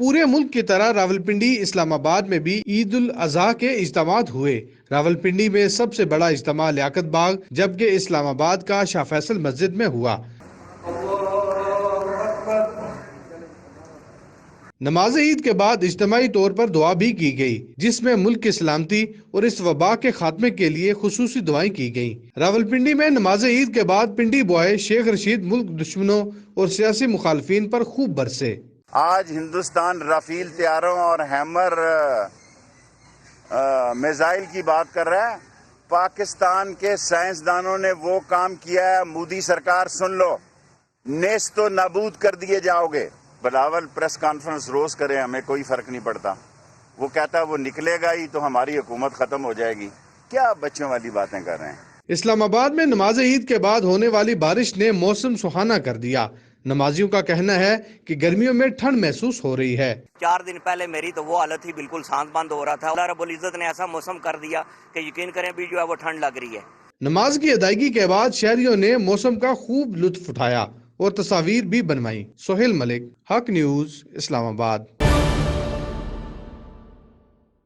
پورے ملک کی طرح راولپنڈی اسلام آباد میں بھی عید الاضحیٰ کے اجتماعات ہوئے۔ راولپنڈی میں سب سے بڑا اجتماع لیاقت باغ جبکہ اسلام آباد کا شاہ فیصل مسجد میں ہوا۔ نماز عید کے بعد اجتماعی طور پر دعا بھی کی گئی، جس میں ملک کی سلامتی اور اس وبا کے خاتمے کے لیے خصوصی دعائیں کی گئیں۔ راولپنڈی میں نماز عید کے بعد پنڈی بوائے شیخ رشید ملک دشمنوں اور سیاسی مخالفین پر خوب برسے۔ آج ہندوستان رافیل طیاروں اور ہیمر میزائل کی بات کر رہا ہے۔ پاکستان کے سائنسدانوں نے وہ کام کیا ہے، مودی سرکار سن لو، نیست و نابود کر دیے جاؤ گے۔ بلاول پریس کانفرنس روز کرے، ہمیں کوئی فرق نہیں پڑتا۔ وہ کہتا ہے وہ نکلے گا ہی تو ہماری حکومت ختم ہو جائے گی۔ کیا بچوں والی باتیں کر رہے ہیں۔ اسلام آباد میں نماز عید کے بعد ہونے والی بارش نے موسم سہانا کر دیا۔ نمازیوں کا کہنا ہے کہ گرمیوں میں ٹھنڈ محسوس ہو رہی ہے۔ 4 دن پہلے میری تو وہ حالت تھی، بالکل سانس بند ہو رہا تھا۔ اللہ رب العزت نے ایسا موسم کر دیا کہ یقین کریں بھی جو ہے وہ ٹھنڈ لگ رہی ہے۔ نماز کی ادائیگی کے بعد شہریوں نے موسم کا خوب لطف اٹھایا اور تصاویر بھی بنوائیں۔ سہیل ملک، حق نیوز، اسلام آباد۔